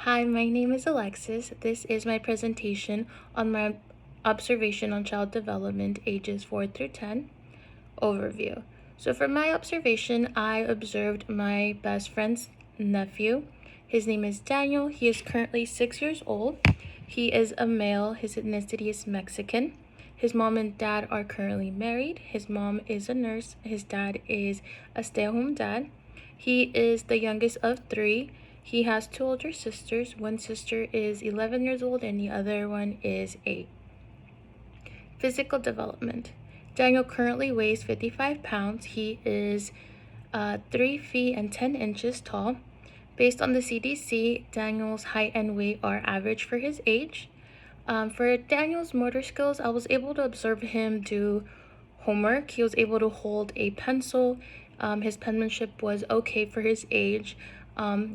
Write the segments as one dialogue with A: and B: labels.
A: Hi, my name is Alexis. This is my presentation on my observation on child development ages 4 through 10 overview. So, for my observation, I observed my best friend's nephew. His name is Daniel. He is currently 6 years old. He is a male. His ethnicity is Mexican. His mom and dad are currently married. His mom is a nurse. His dad is a stay at home dad. He is the youngest of three. He has two older sisters. One sister is 11 years old and the other one is 8. Physical development. Daniel currently weighs 55 pounds. He is 3 feet and 10 inches tall. Based on the CDC, Daniel's height and weight are average for his age. For Daniel's motor skills, I was able to observe him do homework. He was able to hold a pencil. His penmanship was okay for his age.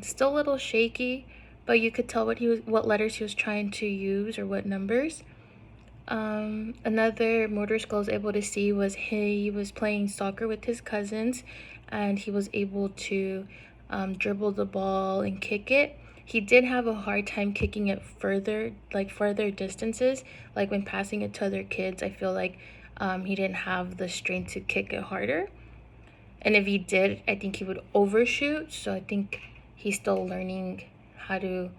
A: Still a little shaky, but you could tell what letters he was trying to use or what numbers. Another motor skill I was able to see was he was playing soccer with his cousins, and he was able to dribble the ball and kick it. He did have a hard time kicking it further distances, like when passing it to other kids. I feel like he didn't have the strength to kick it harder. And if he did, I think he would overshoot. So I think he's still learning how to,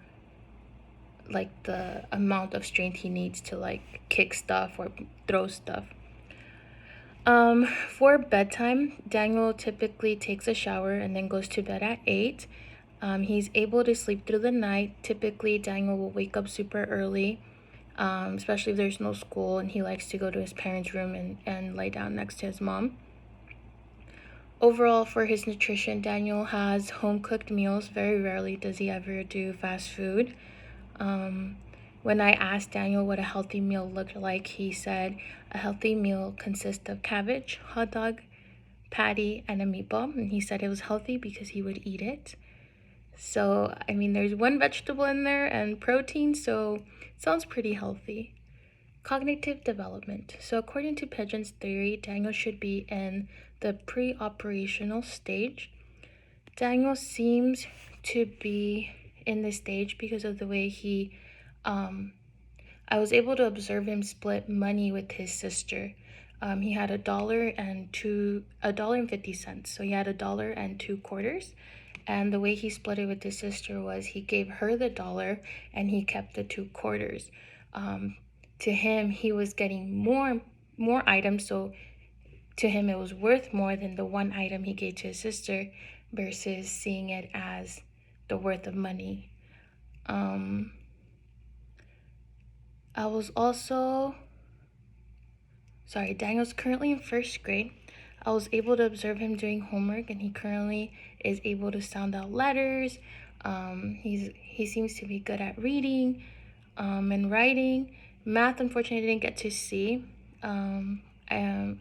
A: like, the amount of strength he needs to, like, kick stuff or throw stuff. For bedtime, Daniel typically takes a shower and then goes to bed at 8. He's able to sleep through the night. Typically, Daniel will wake up super early, especially if there's no school, and he likes to go to his parents' room and lay down next to his mom. Overall, for his nutrition, Daniel has home-cooked meals. Very rarely does he ever do fast food. When I asked Daniel what a healthy meal looked like, he said a healthy meal consists of cabbage, hot dog, patty, and a meatball. And he said it was healthy because he would eat it. So, I mean, there's one vegetable in there and protein, so it sounds pretty healthy. Cognitive development. So, according to Pigeon's theory, Daniel should be in the pre-operational stage. Daniel seems to be in this stage because of the way I was able to observe him split money with his sister. He had $1.50. So he had $1.02, and the way he split it with his sister was he gave her the dollar and he kept the 2 quarters. To him, he was getting more items, so to him it was worth more than the one item he gave to his sister, versus seeing it as the worth of money. I was also Daniel's currently in first grade. I was able to observe him doing homework, and he currently is able to sound out letters. He seems to be good at reading and writing. Math, unfortunately, I didn't get to see. I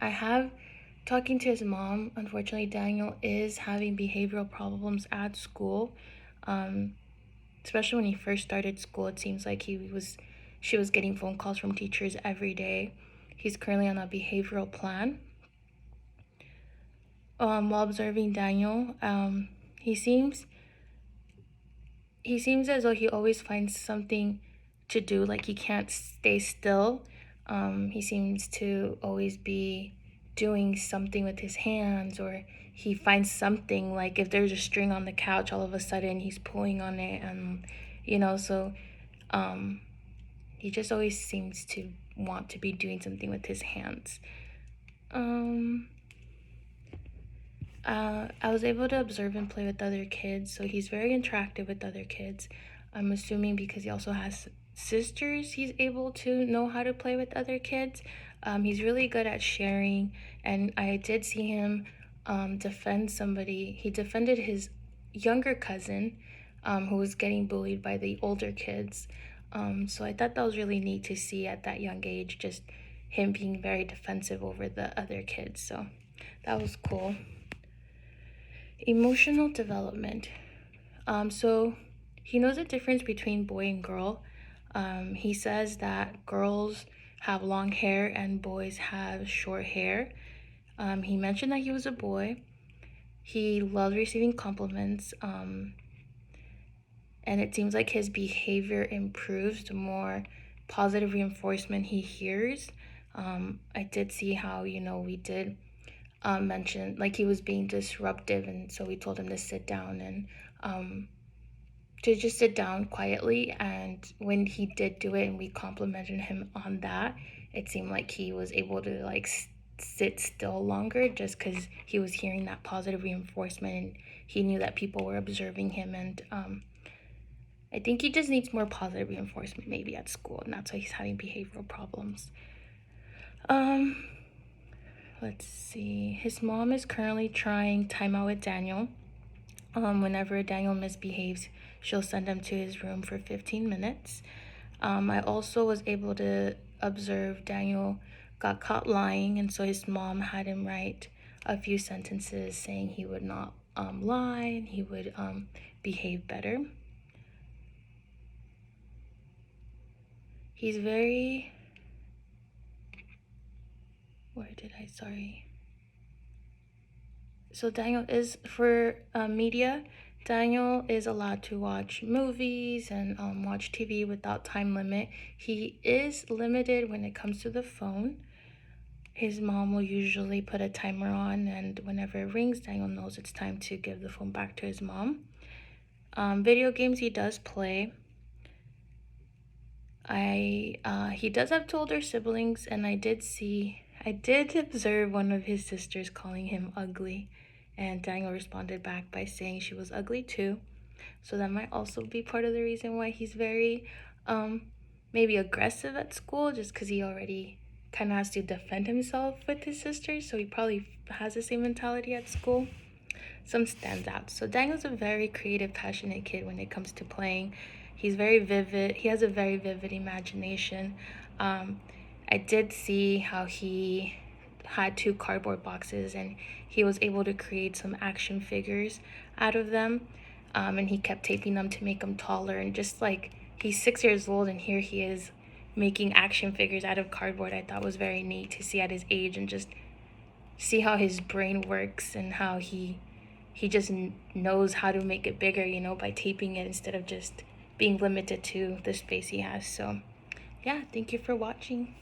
A: have talking to his mom. Unfortunately, Daniel is having behavioral problems at school. Especially when he first started school, it seems like she was getting phone calls from teachers every day. He's currently on a behavioral plan. While observing Daniel, he seems as though he always finds something to do, like he can't stay still. He seems to always be doing something with his hands, or he finds something, like if there's a string on the couch, all of a sudden he's pulling on it, and so he just always seems to want to be doing something with his hands. I was able to observe him play with other kids, so he's very interactive with other kids. I'm assuming because he also has sisters, he's able to know how to play with other kids. He's really good at sharing, and I did see him defend somebody. He defended his younger cousin who was getting bullied by the older kids. So I thought that was really neat to see at that young age, just him being very defensive over the other kids. So that was cool. Emotional development. So he knows the difference between boy and girl. He says that girls have long hair and boys have short hair. He mentioned that he was a boy. He loved receiving compliments. and it seems like his behavior improves the more positive reinforcement he hears. I did see how, we did mention like he was being disruptive, and so we told him to sit down and to just sit down quietly. And when he did do it and we complimented him on that, it seemed like he was able to like sit still longer, just because he was hearing that positive reinforcement and he knew that people were observing him. And I think he just needs more positive reinforcement maybe at school, and that's why he's having behavioral problems. um let's see, his mom is currently trying timeout with Daniel. Whenever Daniel misbehaves, she'll send him to his room for 15 minutes. I also was able to observe Daniel got caught lying, and so his mom had him write a few sentences saying he would not lie and he would behave better. He's very. Where did I? Sorry. So Daniel is for media. Daniel is allowed to watch movies and watch TV without time limit. He is limited when it comes to the phone. His mom will usually put a timer on, and whenever it rings, Daniel knows it's time to give the phone back to his mom. Video games he does play. He does have two older siblings, and I did observe one of his sisters calling him ugly, and Daniel responded back by saying she was ugly too. So that might also be part of the reason why he's very maybe aggressive at school, just because he already kind of has to defend himself with his sisters, so he probably has the same mentality at school. Some standouts. So Daniel's a very creative, passionate kid when it comes to playing. He's very vivid. He has a very vivid imagination. I did see how he had two cardboard boxes and he was able to create some action figures out of them. And he kept taping them to make them taller. And just like he's 6 years old and here he is making action figures out of cardboard, I thought was very neat to see at his age and just see how his brain works and how he just knows how to make it bigger, by taping it instead of just being limited to the space he has. So yeah, thank you for watching.